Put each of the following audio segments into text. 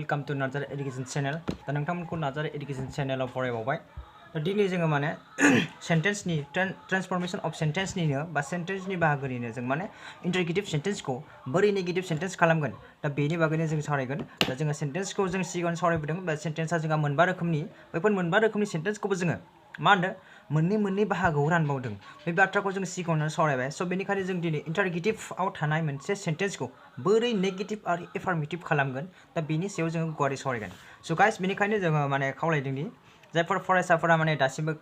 Welcome to नाजार education channel दा नोंथांमोनखौ नाजार education चैनलाव फरायबावबाय दा दिनै जोङो माने सेन्टेन्सनि ट्रान्सफरमेशन अफ सेन्टेन्सनिनो बा सेन्टेन्सनि बाहागोनिनो जों माने इंटरगेटिव सेन्टेन्सखौ बोरै नेगेटिव सेन्टेन्स खालामगोन दा बेनि बागैनो जों सावरायगोन दा जोङो सेन्टेन्सखौ जों सिगाङाव सावरायबोदों बा सेन्टेन्सआ जोंहा मोनबा रोखोमनि बैफोर मोनबा रोखोमनि सेन्टेन्सखौबो जोङो मा होनदों मोननै बाहागोआव रानबावदों बे बाथ्राखौ जों सिगाङावनो सावरायबाय स' बेनिखायनो जों दिनै इंटरगेटिवआव थानाय मोनसे सेन्टेन्सखौ बोरै नेगेटिव आरो एफार्मेटिव खालामगोन दा बेनि सायाव जोङो गुवारै सावरायगोन स' गाइस बेनिखायनो जोङो माने खावलायदोंदि जायफोर फरायसाफोरा माने दासिमबो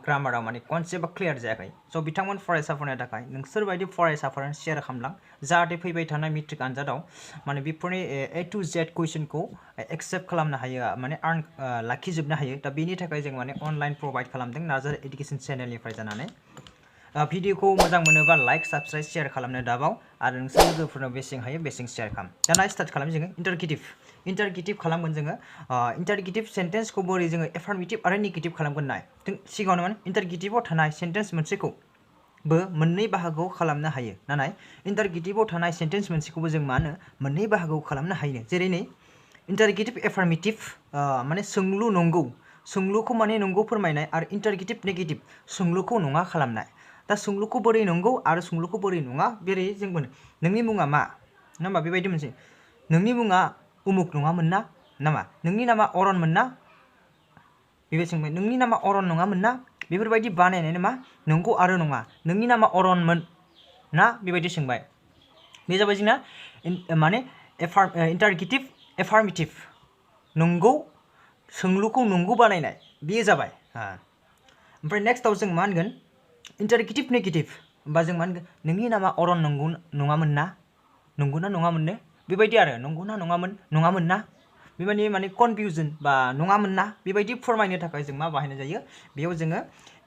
ग्रामाराव माने कनसेप्टआ क्लियार जायाखै स' बिथांमोन फरायसाफोरनि थाखाय नोंसोरबायदि फरायसाफोरा शेयार खालामलां जाहाथे फैबाय थानाय मेट्रिक आनजादाव माने बेफोरनि A to Z कुइसनखौ एक्सेप्ट खालामनो हायो माने लाखिजोबनो हायो दा बेनि थाखाय जों माने अनलाइन प्रोवाइड खालामदों नाजार एडुकेशन चैनलनिफ्राय जानानै भिडिअखौ मोजां मोनोबा लाइक साबस्क्राइब शेयार खालामनो दाबाव आरो नोंसोर लोगोफोरनाव बेसें हायो बेसें शेयार खालाम दाना स्टार्ट खालाम जोङो इंटरगेटिव खालामगोन जोङो इंटरगेटिव सेन्टेन्सखौ बोरै जोङो एफार्मेटिव आरो नेगेटिव खालामगोन नाय जों सिगाङावनो माने इंटरगेटिवआव थानाय सेन्टेन्स मोनसेखौ बो मोननै बाहागोआव खालामनो हायो नाथाय इंटरगेटिवआव थानाय सेन्टेन्स मोनसेखौबो जों मा होनो मोननै बाहागोआव खालामनो हायो जेरै नै इंटरगेटिव एफार्मेटिव माने सोंलु नंगौ सोंलुखौ माने नंगौ फोरमायनाय आरो इंटरगेटिव नेगेटिव सोंलुखौ नङा खालामनाय दा सोंलुखौ बोरै नंगौ आरो सोंलुखौ बोरै नङा बेरै जों मोनो नोंनि मुङा मा होनबा बेबायदि मोनसे नोंनि मुङा उमुक नङामोन ना नामा नोंनि नामा अरनमोन ना बेबायदि सोंबाय नोंनि नामा अरन नङामोन ना बेफोरबायदि बानायनाय मा नंगौ आरो नङा नोंनि नामा अरनमोन ना बेबायदि सोंबाय बे जाबाय जोंना माने इंटरगेटिव एफार्मेटिव नंगौ सोंलुखौ नंगौ बानायनाय बेयो जाबाय ओमफ्राय नेक्स्टआव जों मा होनगोन इंटरगेटिव नेगेटिव होमबा जों मा होनगोन नोंनि नामा अरन नंगौ नङामोन ना नंगौना नङामोननो बेबायदि आरो नंगौना नङामोन ना बेबायदि माने कनफिउजन बा नङामोन ना बेबायदि फोरमायनो थाखाय जों मा बाहायनाय जायो बेयाव जोङो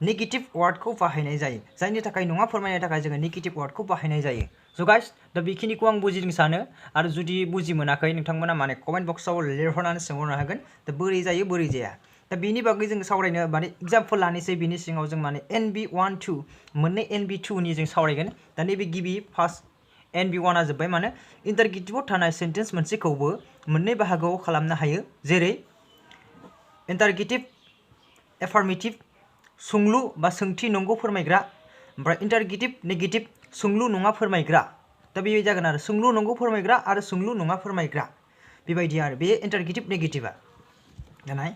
नेगेटिव वार्डखौ बाहायनाय जायो जायनि थाखाय नङा फोरमायनो थाखाय जोङो नेगेटिभ वार्डखौ बाहायनाय जायो स' गाइस दा बेखिनिखौ आं बुजिदों सानो आरो जुदि बुजि मोनाखै नोंथांमोना माने कमेन्ट बक्सआव लिरहरनानै सोंहरनो हागोन दा बोरै जायो बोरै जाया दा बेनि बागै जों सावरायनो माने एग्जाम्पल लानोसै बिनि सिङाव जों माने NB1-2 मोननै NB2नि जों सावरायगोन दा नैबे गिबि फार्स्ट NB1आ जोब्बाय माने इंटरगेटिवआव थानाय सेन्टेन्स मोनसेखौबो मोननै बाहागोआव खालामनो हायो जेरै इंटरगेटिव एफार्मेटिव सोंलु बा सोंथि नंगौ फोरमायग्रा ओमफ्राय इंटरगेटिव नेगेटिव सोंलु नङा फोरमायग्रा दा बे जागोन आरो सोंलु नंगौ फोरमायग्रा आरो सोंलु नङा फोरमायग्रा बेबायदि आरो बे इंटरगेटिव नेगेटिभआ दानाय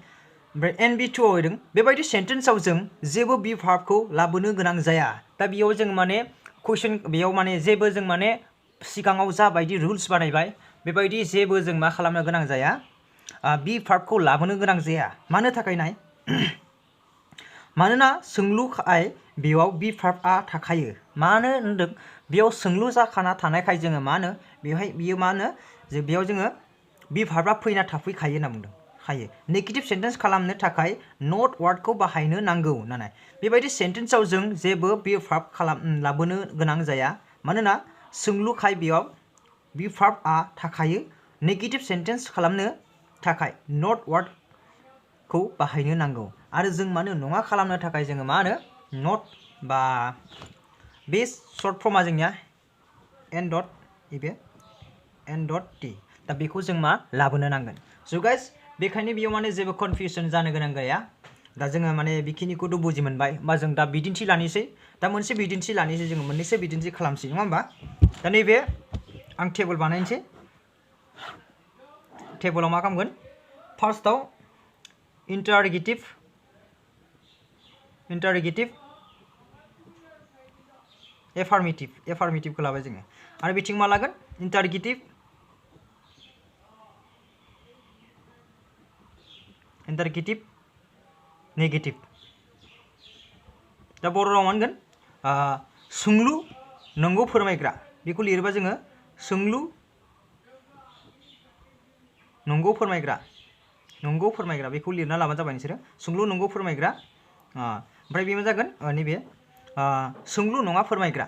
ओमफ्राय NB2आव होदों बेबायदि सेन्टेन्सआव जों जेबो बि भार्बखौ लाबोनो गोनां जाया दा बेयाव जों माने कुइसन बेयाव माने जेबो जों माने सिगाङाव जाबायदि रुल्स बानायबाय बेबायदि जेबो जों मा खालामनो गोनां जाया बि भार्बखौ लाबोनो गोनां जाया मानो थाखाय नाय मानोना सोंलुखाय बेयाव बि भार्बआ थाखायो मानो होनदों बेयाव सोंलु जाखाना थानायखाय जोङो मा होनो बेवहाय बियो मा होनो बेयाव जोङो बि भार्बआ फैना थाफैखायो होनना बुंदों हायो नेगेटिभ सेन्टेन्स खालामनो थाखाय नट वार्डखौ बाहायनो नांगौ नालाय बेबायदि सेन्टेन्सआव जों जेबो बि भार्ब लाबोनो गोनां जाया मानोना सोंलुखाय बेयाव बि भार्बआ थाखायो नेगेटिभ सेन्टेन्स खालामनो थाखाय नट वार्डखौ बाहायनो नांगौ आरो जों मानो नङा खालामनो थाखाय जोङो मा होनो नट बा बे सर्ट फर्मा जोंनिया N.T दा बेखौ जों मा लाबोनो नांगोन स' गाइस बेखायनो बेयाव माने जेबो कनफिउसन जानो गोनां गैया दा जोङो माने बेखिनिखौथ' बुजि मोनबाय होमबा जों दा बिदिन्थि लानोसै दा मोनसे बिदिन्थि लानोसै जोङो मोननैसो बिदिन्थि खालामसै नङा होमबा दा नैबे आं टेबोल बानायनोसै टेबोलाव मा खालामगोन फार्स्टआव इंटरगेटिव एफार्मेटिवखौ लाबाय जोङो आरो बिथिं मा लागोन इंटरगेटिव नेगेटिव दा बर' राव मोनगोन सोंलु नंगौ फोरमायग्रा बेखौ लिरोबा जोङो सोंलु नंगौ फोरमायग्रा बेखौ लिरना लाबानो जाबाय नोंसोरो सोंलु नंगौ फोरमायग्रा ओमफ्राय बे मा जागोन नैबे सोंलु नङा फोरमायग्रा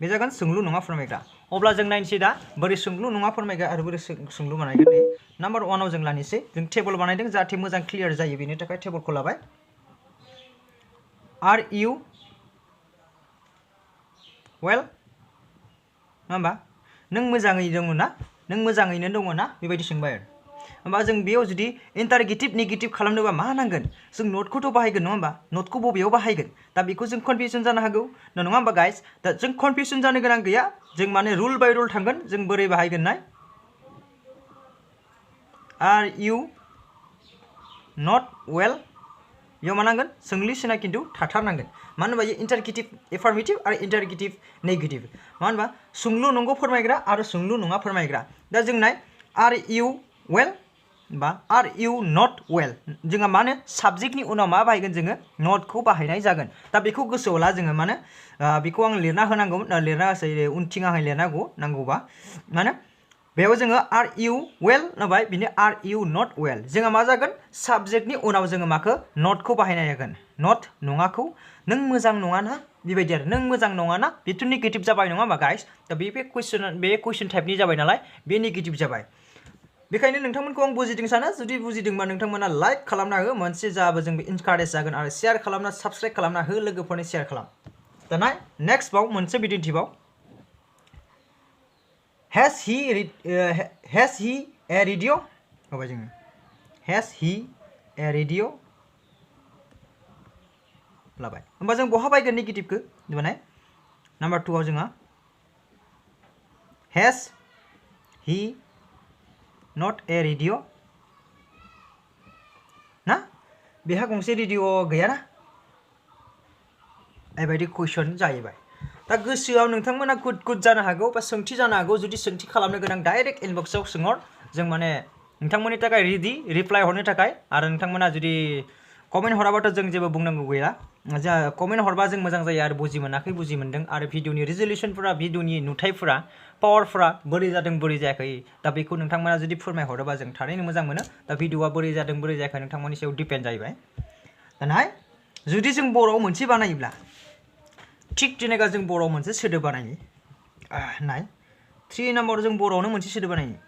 बे जागोन सोंलु नङा फोरमायग्रा अब्ला जों नायनोसै दा बोरै सोंलु नङा फोरमायग्रा आरो बोरै सोंलु बानायगोन नाम्बार 1आव जों लानोसै जों टेबोल बानायदों जाहाथे मोजां क्लियार जायो बेनि थाखाय टेबोलखौ लाबाय आर इउ वेल नङा होमबा नों मोजाङैनो दङ ना बेबायदि सोंबाय आरो होमबा जों बेयाव जुदि इन्टारगेटिभ नेगेटिभ खालामनोबा मा नांगोन जों नटखौथ' बाहायगोन नङा होमबा नटखौ बबेयाव बाहायगोन दा बेखौ जों कनफिउजन जानो हागौ नङा होमबा गाइस दा जों कनफिउजन जानो गोनां गैया जों माने रुल बाय रुल थांगोन जों बोरै बाहायगोन नाय आर इउ नट वेल बेयाव मा नांगोन सोंलि सोना खिन्थु थाथारनांगोन मानो होनबा इन्टारगेटिभ एफार्मेटिभ आरो इन्टारगेटिभ नेगेटिभ मानो होनबा सोंलु नंगौ फोरमायग्रा आरो सोंलु नङा फोरमायग्रा दा जों नाय आर इउ वेल बा आर इउ नट वेल जोंहा मानो साबजेक्टनि उनाव मा बाहायगोन जोङो नटखौ बाहायनाय जागोन दा बेखौ गोसोआव ला जोङो मानो बेखौ आं लिरना होनांगौमोन लिरना उनथिंहाय लिरनांगौ नांगौबा मानो बेयाव जोङो आर इउ वेल होनबाय बिनो आर इउ नट वेल जोंहा मा जागोन साबजेक्टनि उनाव जोङो माखौ नटखौ बाहायनाय जागोन नट नङाखौ नों मोजां नङा ना बेबायदि आरो नों मोजां नङा ना बेथ' नेगेटिभ जाबाय नङा होमबा गाइस दा बे कुइसन टाइपनि जाबाय नालाय बे नेगेटिभ जाबाय बेखायनो नोंथांमोनखौ आं बुजिदों सानो जुदि बुजिदोंबा नोंथांमोना लाइक खालामना हो मोनसे जाबो जों इनकारेज जागोन आरो शेयार खालामना साबस्क्राइब खालामना हो लोगोफोरनो शेयार खालाम दाना नेक्स्ट बाव मोनसे बिदिन्थिबाव Has he a radio? होबाय जोङो Has he a radio? लाबाय होमबा जों बहा बायगोन नेगेटिभखौ होबाय नाम्बार 2 आव जोंहा Has he not a radio? ना बेहा गंसे रेडिअ गैया ना बेबायदि कुइसन जाहैबाय दा गोसोआव नोंथांमोना गुद जानो हागौ बा सोंथि जानो हागौ जुदि सोंथि खालामनो गोनां डाइरेक्ट इनबक्सआव सोंहर जों माने नोंथांमोननि थाखाय रेडि रिप्लाइ हरनो थाखाय आरो नोंथांमोना जुदि कमेन्ट हराबाथ' जों जेबो बुंनांगौ गैया जा कमेन्ट हरबा जों मोजां जायो आरो बुजि मोनाखै बुजि मोनदों आरो भिडिअनि रिजल्युसनफोरा भिडिअनि नुथायफोरा पावारफोरा बोरै जादों बोरै जायाखै दा बेखौ नोंथांमोना जुदि फोरमायहरोबा जों थारैनो मोजां मोनो दा भिडिअआ बोरै जादों बोरै जायाखै नोंथांमोननि सायाव डिपेन्ड जाहैबाय दाना जुदि जों बर'आव मोनसे बानायोब्ला थिग जेनेबा जों बर'आव मोनसे सोदोब बानायो नाय 3 नाम्बार जों बर'आवनो मोनसे सोदोब बानायो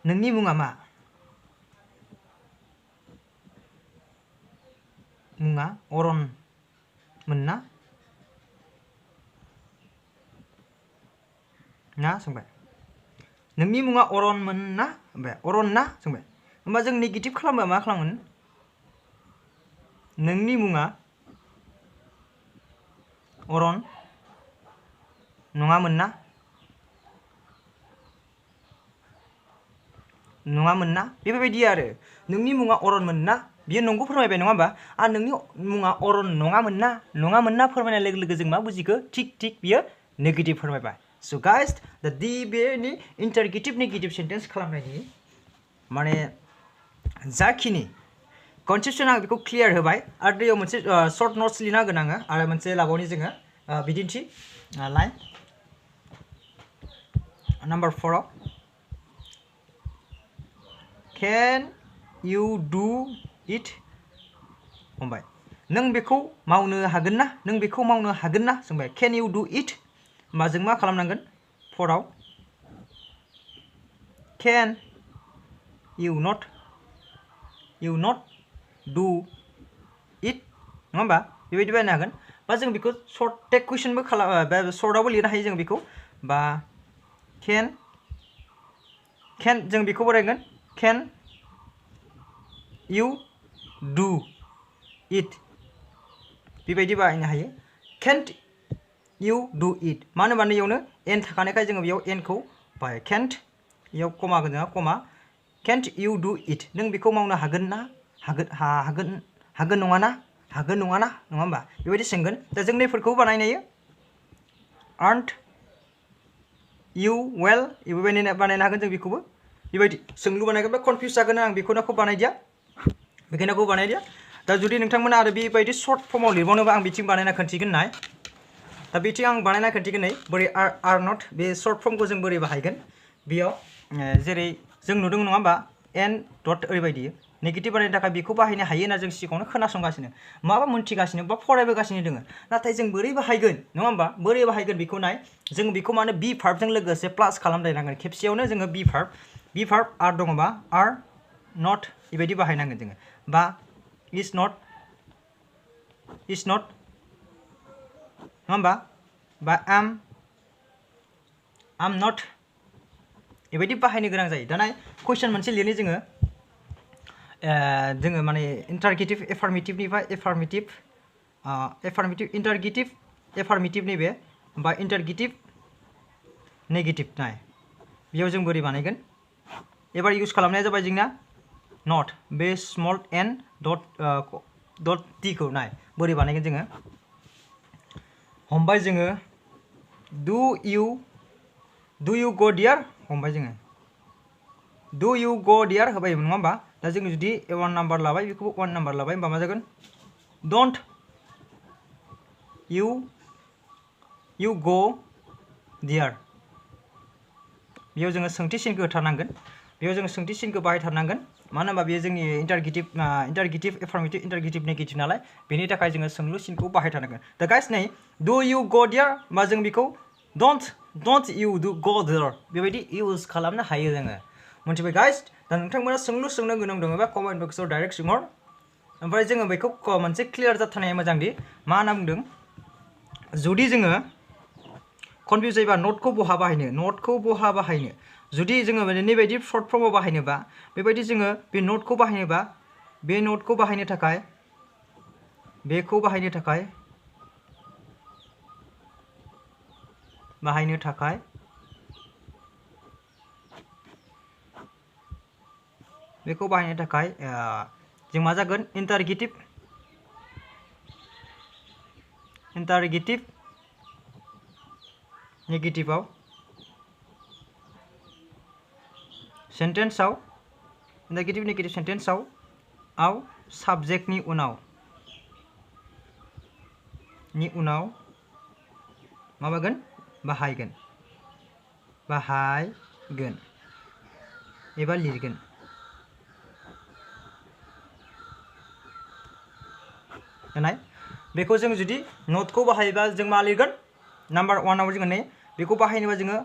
नोंनि मुङा मा मुङा अरन मोनना ना सोंबाय नोंनि मुङा अरन मोनना ओमफ्राय अरन ना सोंबाय होमबा जों नेगेटिभ खालामबा मा खालामगोन नोंनि मुङा अरन नङामोन ना नङामोन ना बेबायदि आरो नोंनि मुङा अरनमोन ना बियो नंगौ फोरमायबाय नङा होमबा आरो नोंनि मुङा अरन नङामोन ना फोरमायनाय लोगो लोगो जों मा बुजिखो थिग बियो नेगेटिभ फोरमायबाय स' गाइस दा बेनि इन्टारगेटिभ नेगेटिभ सेन्टेन्स खालामनायनि माने जाखिनि कनसेप्सन आं बेखौ क्लियार होबाय आरो दैयाव मोनसे सर्ट नट्स लिरना होगोन आङो आरो मोनसे लाबावनि जोङो बिदिन्थि लाइन नाम्बार 4 आव Can you do it? बुंबाय नों बेखौ मावनो हागोन ना नों बेखौ मावनो हागोन ना सोंबाय Can you do it? होमबा जों मा खालामनांगोन 4 आव Can you not do it? नङा होमबा बेबायदि बानायनो हागोन बा जों बेखौ सर्ट टेक कुइसनबो खालाम सर्टआवबो लिरनो हायो जों बेखौ बा Can जों बेखौ बानायगोन Can you do it? बेबायदि बाहायनो हायो Can't you do it? मानो होनबा नैयावनो एन थाखानायखाय जोङो बेयाव एनखौ बाहायो Can't बेयाव कमा जोंहा कमा Can't you do it? नों बेखौ मावनो हागोन ना हागोन नङा ना नङा होमबा बेबायदि सोंगोन दा जों नैफोरखौ बानायनो हायो Aren't you well? बेबायदि बानायनो हागोन जों बेखौबो बेबायदि सोंलु बानायगोन बा कनफिउस जागोन आं बेखौनो बानायदिया बेखिनिखौ बानायदिया दा जुदि नोंथांमोना आरो बेबायदि सर्ट फर्माव लिरबावनोबा आं बिथिं बानायना खोन्थिगोन नाय दा बिथिं आं बानायना खोन्थिगोन नै बोरै आर नट बे सर्ट फर्मखौ जों बोरै बाहायगोन बेयाव जेरै जों नुदों नङा होमबा एन डट ओरैबायदि नेगेटिभ बानायनो थाखाय बेखौ बाहायनो हायो होनना जों सिगाङावनो खोनासंगासिनो माबा मोन्थिगासिनो बा फरायबोगासिनो दोङो नाथाय जों बोरै बाहायगोन नङा होमबा बोरै बाहायगोन बेखौ नाय जों बेखौ माने बी भार्बजों लोगोसे प्लास खालामलायनांगोन खेबसेयावनो जोङो बी भार्ब आर दङबा आर नट बेबायदि बाहायनांगोन जोङो बा इज नट नङा होमबा बा आम नट बेबायदि बाहायनो गोनां जायो। दाना कुइसन मोनसे लिरनि जोङो माने इन्टारगेटिभ एफार्मेटिभनिफ्राय इन्टारगेटिभ एफार्मेटिभनि बे बा इन्टारगेटिभ नेगेटिभ नाय बेयाव जों बोरै बानायगोन एबार इउज खालामनाया जाबाय जोंना नट बे स्मल एन डट टी खौ नाय बोरै बानायगोन जोङो हमबाय जोङो डु इउ गो डियार हमबाय जोङो डु इउ गो डियार होबाय नङा होमबा दा जोङो जुदि 1 नाम्बार लाबाय बेखौबो 1 नाम्बार लाबाय होमबा मा जागोन डोंट इउ गो डियार बेयाव जोङो सोंथि सिनखौ होथारनांगोन बेयाव जोङो सोंथि सिनखौ बाहायथारनांगोन मानो होनबा बेयो जोंनि इन्टारगेटिभ एफार्मेटिभ इन्टारगेटिभ नेगेटिभ नालाय बेनि थाखाय जोङो सोंलु सिनखौ बाहायथारनांगोन दा गाइस नै डु इउ गो डियार होमबा जों बेखौ डोंट इउ गो डियार बेबायदि इउज खालामनो हायो जोङो मोनथिबाय गाइस दा नोंथांमोना सोंलु सोंनो गोनां दङबा कमेन्ट बक्सआव डाइरेक्ट सोंहर ओमफ्राय जोङो बेखौ मोनसे क्लियार जाथारनाया मोजांदि मा होनना बुंदों जुदि जोङो कनफ्यूज जायोबा नटखौ बहा बाहायनो जुदि जोङो माने नैबायदि शर्ट फर्मआव बाहायनोबा बेबायदि जोङो बे नटखौ बाहायनोबा बे नटखौ बाहायनो थाखाय बेखौ बाहायनो थाखाय जों मा जागोन इन्टारगेटिभ नेगेटिभआव सेन्टेन्सआव इन्टारगेटिभ नेगेटिभ सेन्टेन्सआव साबजेक्टनि उनाव माबागोन बाहायगोन एबा लिरगोन नाय बेखौ जों जुदि नटखौ बाहायोबा जों मा लिरगोन नाम्बार 1 आव जोङो नै बेखौ बाहायनोबा जोङो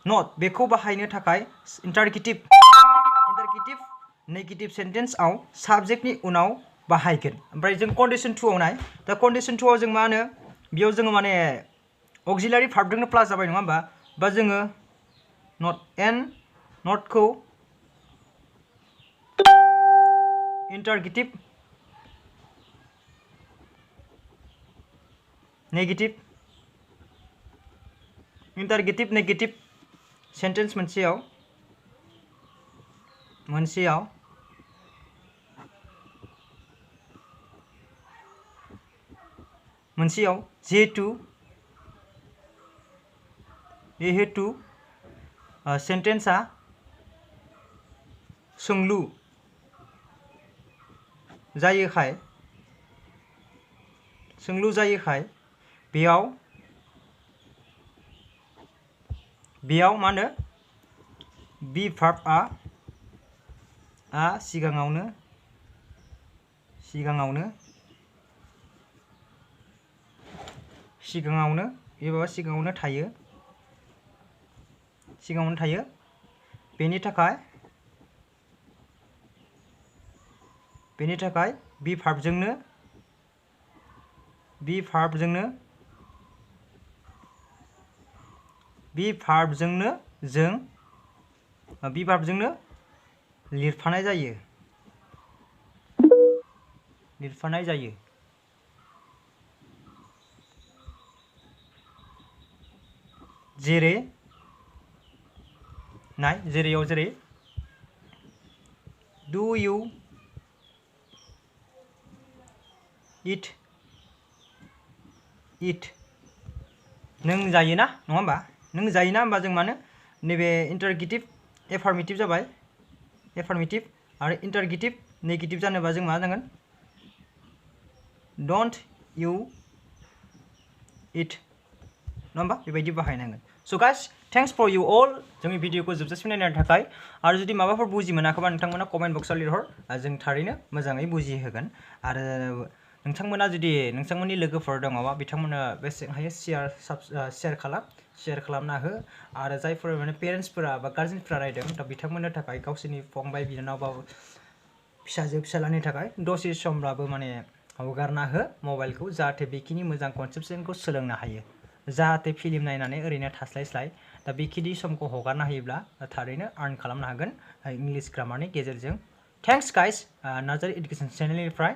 नट बेखौ बाहायनो थाखाय इन्टारगेटिभ नेगेटिभ सेन्टेन्सआव साबजेक्टनि उनाव बाहायगोन ओमफ्राय जों कन्डिशन 2 आव नाय दा कन्डिशन 2 आव जों मा होनो बेयाव जोङो माने अक्सिलारि भार्बजोंनो प्लास जाबाय नङा होमबा बा जोङो नटखौ इन्टारगेटिभ नेगेटिभ सेन्टेन्स मोनसेयाव जिहेतु सेन्टेन्सआ सोंलु जायोखाय बेयाव मा होनो बी भार्बआ सिगाङावनो थायो बेनि थाखाय बी भार्बजोंनो लिरफानाय जायो जेरै डु इउ इट नों जायोना नङा होमबा जों मानो नैबे इन्टारगेटिभ एफार्मेटिभ जाबाय आरो इन्टारगेटिभ नेगेटिभ जानोबा जों मा जागोन डोंट इउ इट नङा होमबा बेबायदि बाहायनांगोन स' गाइस थेंक्स फर इउ अल जोंनि भिडिअखौ जोबजासिम नायनायनि थाखाय आरो जुदि माबाफोर बुजि मोनाखैबा नोंथांमोना कमेन्ट बक्सआव लिरहर जों थारैनो मोजाङै बुजिहोगोन आरो नोंथांमोना जुदि नोंथांमोननि लोगोफोर दङबा बिथांमोना बेसे हायो शेयार खालामना हो आरो जायफोर माने पेरेन्ट्सफोरा बा गार्जेनफोरा नायदों दा बिथांमोननो थाखाय गावसोरनि फंबाय बिनानाव बा फिसालानि थाखाय दसे समब्लाबो माने हगारना हो मबाइलखौ जाहाथे बेखिनि मोजां कनसेप्सनखौ सोलोंनो हायो जाहाथे फिल्म नायनानै ओरैनो थास्लायस्लाय दा बेखिनि समखौ हगारना होयोब्ला थारैनो आर्न खालामनो हागोन इंलिश ग्रामारनि गेजेरजों। Thanks guys Narzary education चेनेलनिफ्राय